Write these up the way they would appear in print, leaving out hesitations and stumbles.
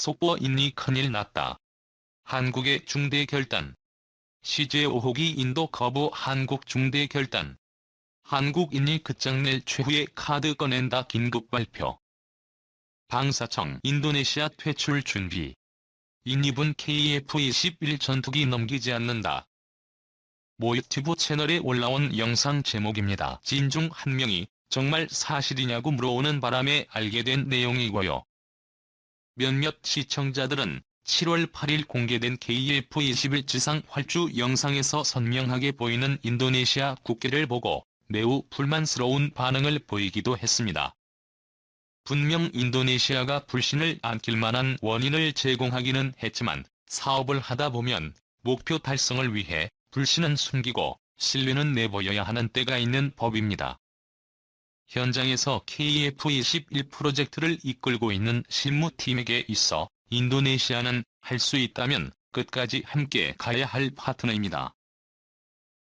속보인이 큰일 났다. 한국의 중대 결단. CJ 의혹이 인도 거부 한국 중대 결단. 한국인이 끝장낼 최후의 카드 꺼낸다 긴급 발표. 방사청 인도네시아 퇴출 준비. 인입은 KF-21 전투기 넘기지 않는다. 모 유튜브 채널에 올라온 영상 제목입니다. 진 중 한 명이 정말 사실이냐고 물어오는 바람에 알게 된 내용이고요. 몇몇 시청자들은 7월 8일 공개된 KF-21 지상 활주 영상에서 선명하게 보이는 인도네시아 국기를 보고 매우 불만스러운 반응을 보이기도 했습니다. 분명 인도네시아가 불신을 안길 만한 원인을 제공하기는 했지만 사업을 하다 보면 목표 달성을 위해 불신은 숨기고 신뢰는 내보여야 하는 때가 있는 법입니다. 현장에서 KF-21 프로젝트를 이끌고 있는 실무팀에게 있어 인도네시아는 할 수 있다면 끝까지 함께 가야 할 파트너입니다.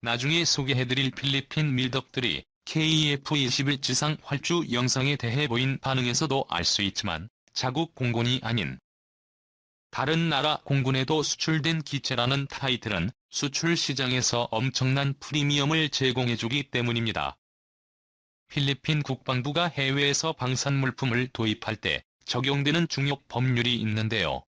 나중에 소개해드릴 필리핀 밀덕들이 KF-21 지상 활주 영상에 대해 보인 반응에서도 알 수 있지만 자국 공군이 아닌 다른 나라 공군에도 수출된 기체라는 타이틀은 수출 시장에서 엄청난 프리미엄을 제공해주기 때문입니다. 필리핀 국방부가 해외에서 방산물품을 도입할 때 적용되는 중요 법률이 있는데요.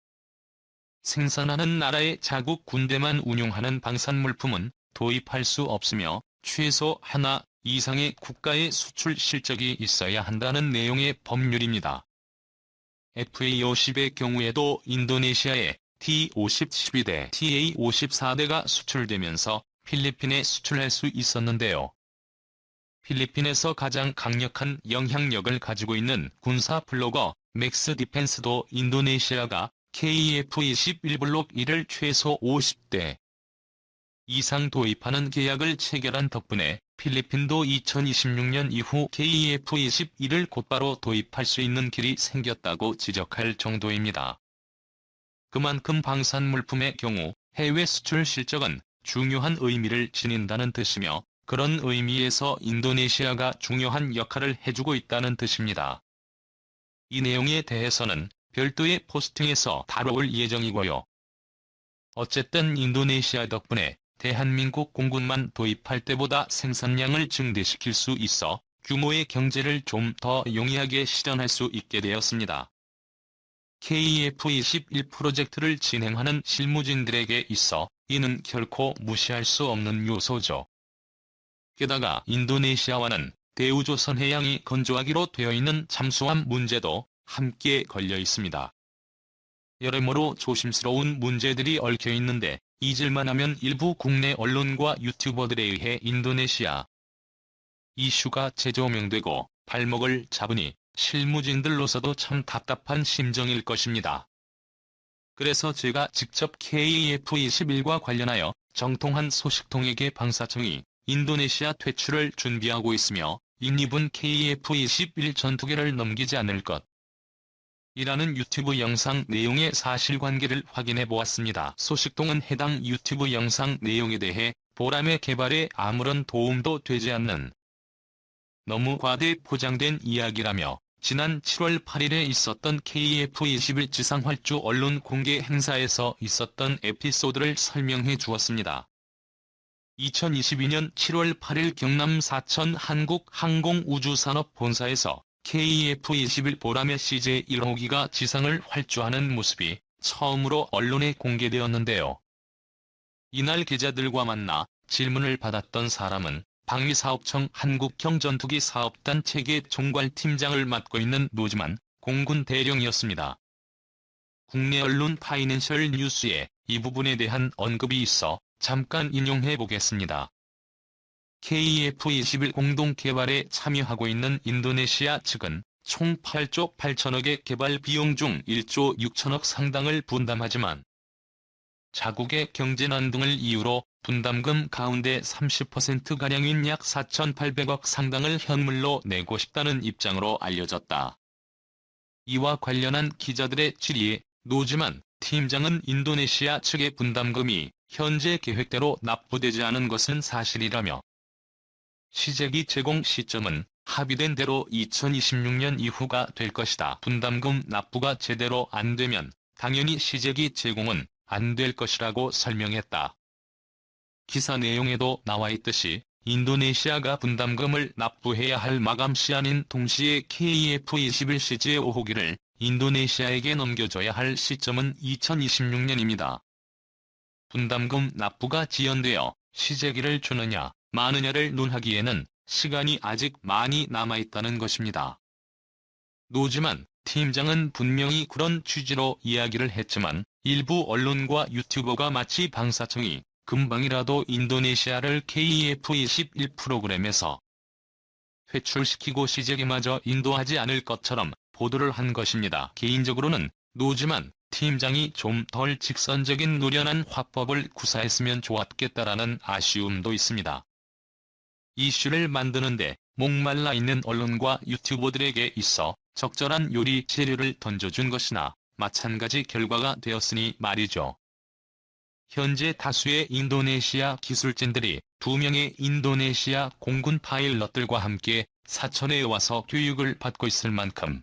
생산하는 나라의 자국 군대만 운용하는 방산물품은 도입할 수 없으며 최소 하나 이상의 국가의 수출 실적이 있어야 한다는 내용의 법률입니다. FA-50의 경우에도 인도네시아에 T-50-12대, TA-54대가 수출되면서 필리핀에 수출할 수 있었는데요. 필리핀에서 가장 강력한 영향력을 가지고 있는 군사 블로거 맥스 디펜스도 인도네시아가 KF-21 블록 1을 최소 50대 이상 도입하는 계약을 체결한 덕분에 필리핀도 2026년 이후 KF-21을 곧바로 도입할 수 있는 길이 생겼다고 지적할 정도입니다. 그만큼 방산물품의 경우 해외 수출 실적은 중요한 의미를 지닌다는 뜻이며 그런 의미에서 인도네시아가 중요한 역할을 해주고 있다는 뜻입니다. 이 내용에 대해서는 별도의 포스팅에서 다뤄올 예정이고요. 어쨌든 인도네시아 덕분에 대한민국 공군만 도입할 때보다 생산량을 증대시킬 수 있어 규모의 경제를 좀 더 용이하게 실현할 수 있게 되었습니다. KF-21 프로젝트를 진행하는 실무진들에게 있어 이는 결코 무시할 수 없는 요소죠. 게다가 인도네시아와는 대우조선 해양이 건조하기로 되어 있는 잠수함 문제도 함께 걸려 있습니다. 여러모로 조심스러운 문제들이 얽혀 있는데 잊을만 하면 일부 국내 언론과 유튜버들에 의해 인도네시아 이슈가 재조명되고 발목을 잡으니 실무진들로서도 참 답답한 심정일 것입니다. 그래서 제가 직접 KF-21과 관련하여 정통한 소식통에게 방사청이 인도네시아 퇴출을 준비하고 있으며 인입은 KF-21 전투기를 넘기지 않을 것 이라는 유튜브 영상 내용의 사실관계를 확인해보았습니다. 소식통은 해당 유튜브 영상 내용에 대해 보람의 개발에 아무런 도움도 되지 않는 너무 과대 포장된 이야기라며 지난 7월 8일에 있었던 KF-21 지상활주 언론 공개 행사에서 있었던 에피소드를 설명해 주었습니다. 2022년 7월 8일 경남 사천 한국항공우주산업본사에서 KF-21 보람의 CJ1호기가 지상을 활주하는 모습이 처음으로 언론에 공개되었는데요. 이날 기자들과 만나 질문을 받았던 사람은 방위사업청 한국형전투기 사업단 체계 총괄팀장을 맡고 있는 노지만 공군 대령이었습니다. 국내 언론 파이낸셜 뉴스에 이 부분에 대한 언급이 있어 잠깐 인용해 보겠습니다. KF-21 공동개발에 참여하고 있는 인도네시아 측은 총 8조 8천억의 개발 비용 중 1조 6천억 상당을 분담하지만 자국의 경제난 등을 이유로 분담금 가운데 30%가량인 약 4,800억 상당을 현물로 내고 싶다는 입장으로 알려졌다. 이와 관련한 기자들의 질의에 노지만 팀장은 인도네시아 측의 분담금이 현재 계획대로 납부되지 않은 것은 사실이라며 시제기 제공 시점은 합의된 대로 2026년 이후가 될 것이다. 분담금 납부가 제대로 안 되면 당연히 시제기 제공은 안 될 것이라고 설명했다. 기사 내용에도 나와 있듯이 인도네시아가 분담금을 납부해야 할 마감 시한인 동시에 KF-21 CJ 5호기를 인도네시아에게 넘겨줘야 할 시점은 2026년입니다. 분담금 납부가 지연되어 시제기를 주느냐 마느냐를 논하기에는 시간이 아직 많이 남아있다는 것입니다. 노지만 팀장은 분명히 그런 취지로 이야기를 했지만 일부 언론과 유튜버가 마치 방사청이 금방이라도 인도네시아를 KF-21 프로그램에서 퇴출시키고 시제기마저 인도하지 않을 것처럼 보도를 한 것입니다. 개인적으로는 노지만 팀장이 좀 덜 직선적인 노련한 화법을 구사했으면 좋았겠다라는 아쉬움도 있습니다. 이슈를 만드는데 목말라 있는 언론과 유튜버들에게 있어 적절한 요리 재료를 던져준 것이나 마찬가지 결과가 되었으니 말이죠. 현재 다수의 인도네시아 기술진들이 2명의 인도네시아 공군 파일럿들과 함께 사천에 와서 교육을 받고 있을 만큼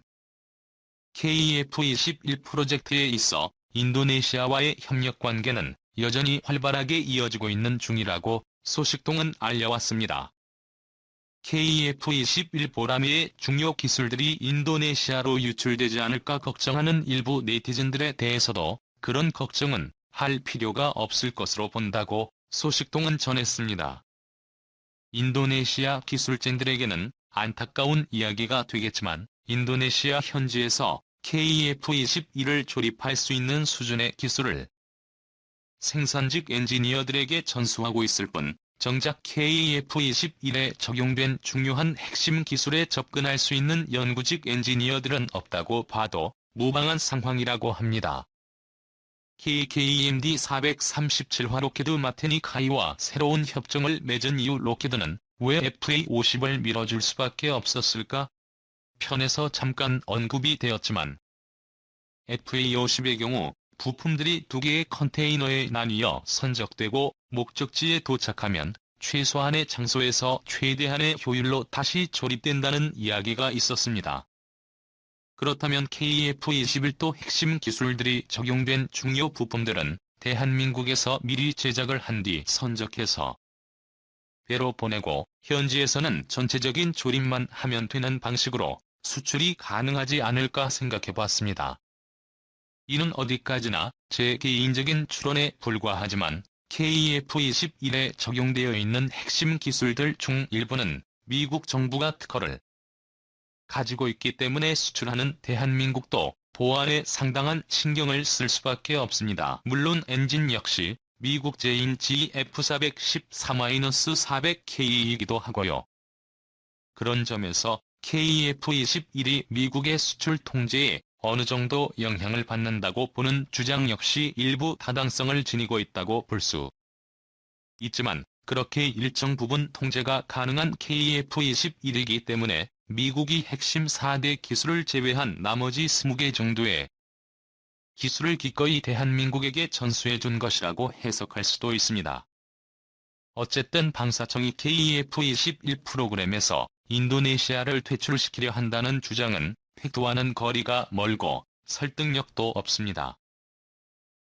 KF-21 프로젝트에 있어 인도네시아와의 협력관계는 여전히 활발하게 이어지고 있는 중이라고 소식통은 알려왔습니다. KF-21 보람의 중요 기술들이 인도네시아로 유출되지 않을까 걱정하는 일부 네티즌들에 대해서도 그런 걱정은 할 필요가 없을 것으로 본다고 소식통은 전했습니다. 인도네시아 기술진들에게는 안타까운 이야기가 되겠지만 인도네시아 현지에서 KF-21을 조립할 수 있는 수준의 기술을 생산직 엔지니어들에게 전수하고 있을 뿐 정작 KF-21에 적용된 중요한 핵심 기술에 접근할 수 있는 연구직 엔지니어들은 없다고 봐도 무방한 상황이라고 합니다. KKEMD 437화 로켓 마테니카이와 새로운 협정을 맺은 이후 로켓은 왜 FA-50을 밀어줄 수밖에 없었을까? 편에서 잠깐 언급이 되었지만 FA-50의 경우 부품들이 2개의 컨테이너에 나뉘어 선적되고 목적지에 도착하면 최소한의 장소에서 최대한의 효율로 다시 조립된다는 이야기가 있었습니다. 그렇다면 KF-21도 핵심 기술들이 적용된 중요 부품들은 대한민국에서 미리 제작을 한 뒤 선적해서 배로 보내고 현지에서는 전체적인 조립만 하면 되는 방식으로 수출이 가능하지 않을까 생각해봤습니다. 이는 어디까지나 제 개인적인 추론에 불과하지만 KF-21에 적용되어 있는 핵심 기술들 중 일부는 미국 정부가 특허를 가지고 있기 때문에 수출하는 대한민국도 보안에 상당한 신경을 쓸 수밖에 없습니다. 물론 엔진 역시 미국제인 GF414-400K이기도 하고요. 그런 점에서 KF-21이 미국의 수출 통제에 어느 정도 영향을 받는다고 보는 주장 역시 일부 타당성을 지니고 있다고 볼 수 있지만 그렇게 일정 부분 통제가 가능한 KF-21이기 때문에 미국이 핵심 4대 기술을 제외한 나머지 20개 정도의 기술을 기꺼이 대한민국에게 전수해준 것이라고 해석할 수도 있습니다. 어쨌든 방사청이 KF-21 프로그램에서 인도네시아를 퇴출시키려 한다는 주장은 팩트와는 거리가 멀고 설득력도 없습니다.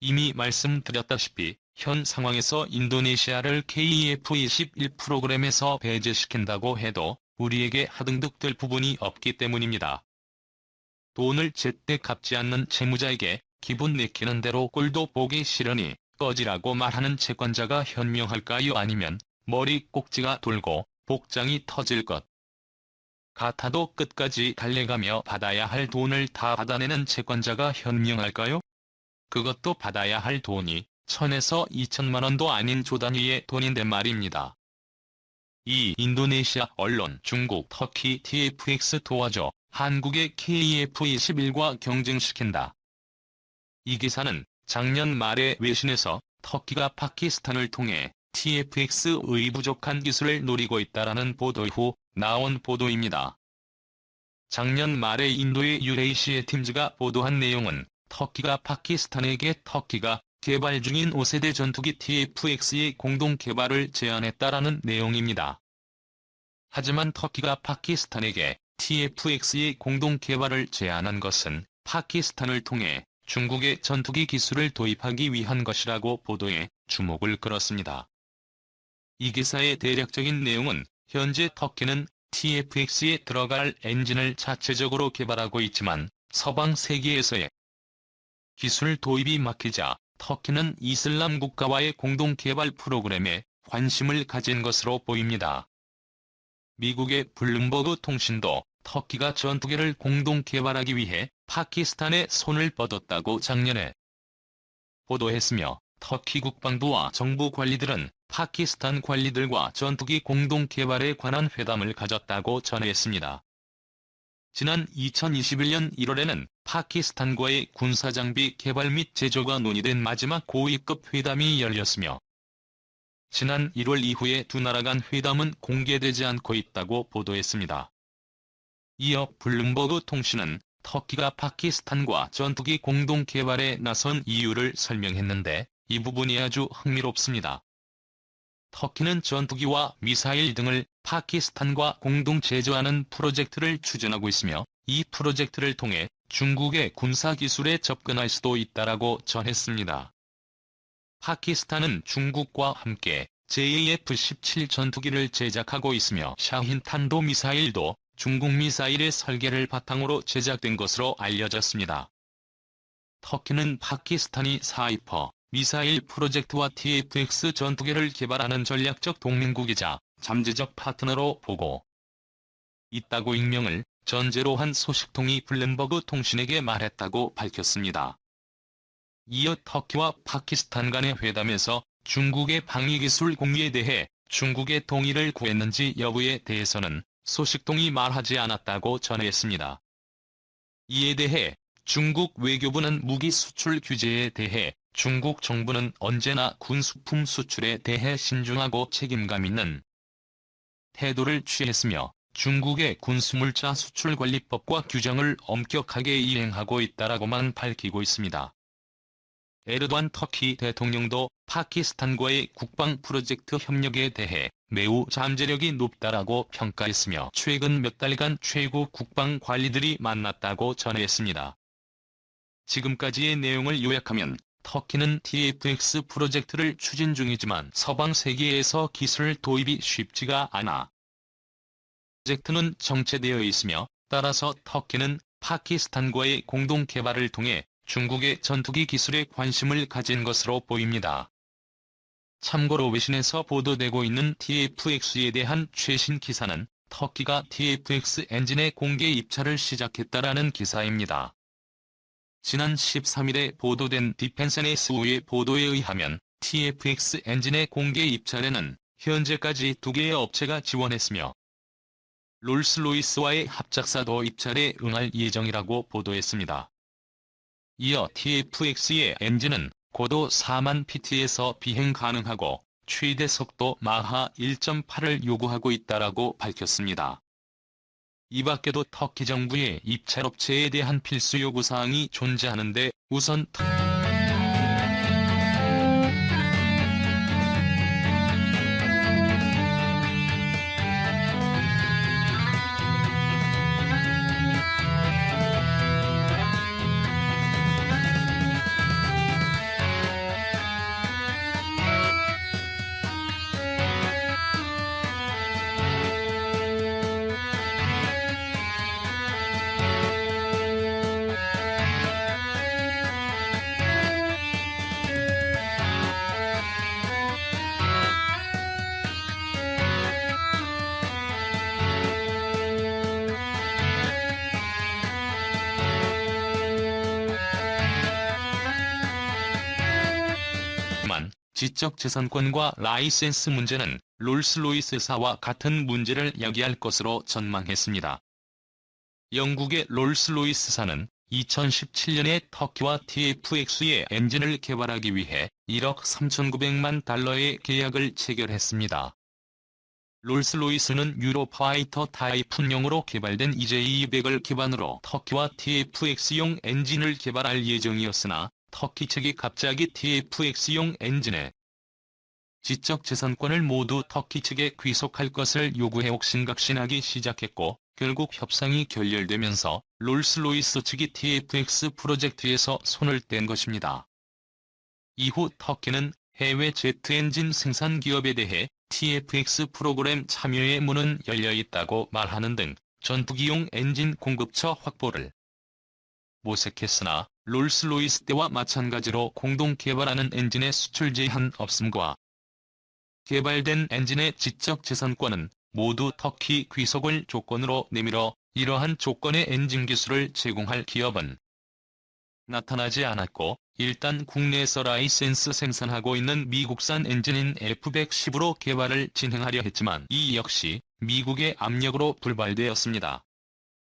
이미 말씀드렸다시피 현 상황에서 인도네시아를 KF-21 프로그램에서 배제시킨다고 해도 우리에게 하등득될 부분이 없기 때문입니다. 돈을 제때 갚지 않는 채무자에게 기분 내키는 대로 꼴도 보기 싫으니 꺼지라고 말하는 채권자가 현명할까요? 아니면 머리 꼭지가 돌고 복장이 터질 것 같아도 끝까지 달래가며 받아야 할 돈을 다 받아내는 채권자가 현명할까요? 그것도 받아야 할 돈이 1000에서 2000만 원도 아닌 조 단위의 돈인데 말입니다. 이 인도네시아 언론 중국 터키 TFX 도와줘 한국의 KF-21과 경쟁시킨다. 이 기사는 작년 말에 외신에서 터키가 파키스탄을 통해 TFX의 부족한 기술을 노리고 있다라는 보도 후 나온 보도입니다. 작년 말에 인도의 유레이시아 팀즈가 보도한 내용은 터키가 파키스탄에게 터키가 개발 중인 5세대 전투기 TFX의 공동 개발을 제안했다라는 내용입니다. 하지만 터키가 파키스탄에게 TFX의 공동 개발을 제안한 것은 파키스탄을 통해 중국의 전투기 기술을 도입하기 위한 것이라고 보도해 주목을 끌었습니다. 이 기사의 대략적인 내용은 현재 터키는 TFX에 들어갈 엔진을 자체적으로 개발하고 있지만 서방 세계에서의 기술 도입이 막히자 터키는 이슬람 국가와의 공동 개발 프로그램에 관심을 가진 것으로 보입니다. 미국의 블룸버그 통신도 터키가 전투기를 공동 개발하기 위해 파키스탄에 손을 뻗었다고 작년에 보도했으며 터키 국방부와 정부 관리들은 파키스탄 관리들과 전투기 공동 개발에 관한 회담을 가졌다고 전했습니다. 지난 2021년 1월에는 파키스탄과의 군사장비 개발 및 제조가 논의된 마지막 고위급 회담이 열렸으며 지난 1월 이후에 두 나라 간 회담은 공개되지 않고 있다고 보도했습니다. 이어 블룸버그 통신은 터키가 파키스탄과 전투기 공동 개발에 나선 이유를 설명했는데 이 부분이 아주 흥미롭습니다. 터키는 전투기와 미사일 등을 파키스탄과 공동 제조하는 프로젝트를 추진하고 있으며 이 프로젝트를 통해 중국의 군사기술에 접근할 수도 있다라고 전했습니다. 파키스탄은 중국과 함께 JF-17 전투기를 제작하고 있으며 샤힌 탄도미사일도 중국 미사일의 설계를 바탕으로 제작된 것으로 알려졌습니다. 터키는 파키스탄이 사이퍼 미사일 프로젝트와 TFX 전투기를 개발하는 전략적 동맹국이자 잠재적 파트너로 보고 있다고 익명을 전제로 한 소식통이 블룸버그 통신에게 말했다고 밝혔습니다. 이어 터키와 파키스탄 간의 회담에서 중국의 방위기술 공유에 대해 중국의 동의를 구했는지 여부에 대해서는 소식통이 말하지 않았다고 전했습니다. 이에 대해 중국 외교부는 무기 수출 규제에 대해 중국 정부는 언제나 군수품 수출에 대해 신중하고 책임감 있는 태도를 취했으며 중국의 군수물자 수출관리법과 규정을 엄격하게 이행하고 있다라고만 밝히고 있습니다. 에르도안 터키 대통령도 파키스탄과의 국방 프로젝트 협력에 대해 매우 잠재력이 높다라고 평가했으며 최근 몇 달간 최고 국방 관리들이 만났다고 전했습니다. 지금까지의 내용을 요약하면 터키는 TFX 프로젝트를 추진 중이지만 서방 세계에서 기술 도입이 쉽지가 않아 프로젝트는 정체되어 있으며 따라서 터키는 파키스탄과의 공동 개발을 통해 중국의 전투기 기술에 관심을 가진 것으로 보입니다. 참고로 외신에서 보도되고 있는 TFX에 대한 최신 기사는 터키가 TFX 엔진의 공개 입찰을 시작했다라는 기사입니다. 지난 13일에 보도된 디펜스NS의 보도에 의하면 TFX 엔진의 공개 입찰에는 현재까지 2개의 업체가 지원했으며 롤스로이스와의 합작사도 입찰에 응할 예정이라고 보도했습니다. 이어 TFX의 엔진은 고도 4만 pt에서 비행 가능하고 최대 속도 마하 1.8을 요구하고 있다라고 밝혔습니다. 이 밖에도 터키 정부의 입찰업체에 대한 필수 요구사항이 존재하는데 우선 지적재산권과 라이센스 문제는 롤스로이스사와 같은 문제를 야기할 것으로 전망했습니다. 영국의 롤스로이스사는 2017년에 터키와 TFX의 엔진을 개발하기 위해 1억 3,900만 달러의 계약을 체결했습니다. 롤스로이스는 유로파이터 타이푼용으로 개발된 EJ200을 기반으로 터키와 TFX용 엔진을 개발할 예정이었으나 터키 측이 갑자기 TFX용 엔진의 지적재산권을 모두 터키 측에 귀속할 것을 요구해 옥신각신하기 시작했고 결국 협상이 결렬되면서 롤스로이스 측이 TFX 프로젝트에서 손을 뗀 것입니다. 이후 터키는 해외 제트 엔진 생산 기업에 대해 TFX 프로그램 참여의 문은 열려 있다고 말하는 등 전투기용 엔진 공급처 확보를 모색했으나 롤스로이스 때와 마찬가지로 공동 개발하는 엔진의 수출 제한 없음과 개발된 엔진의 지적 재산권은 모두 터키 귀속을 조건으로 내밀어 이러한 조건의 엔진 기술을 제공할 기업은 나타나지 않았고, 일단 국내에서 라이센스 생산하고 있는 미국산 엔진인 F-110으로 개발을 진행하려 했지만 이 역시 미국의 압력으로 불발되었습니다.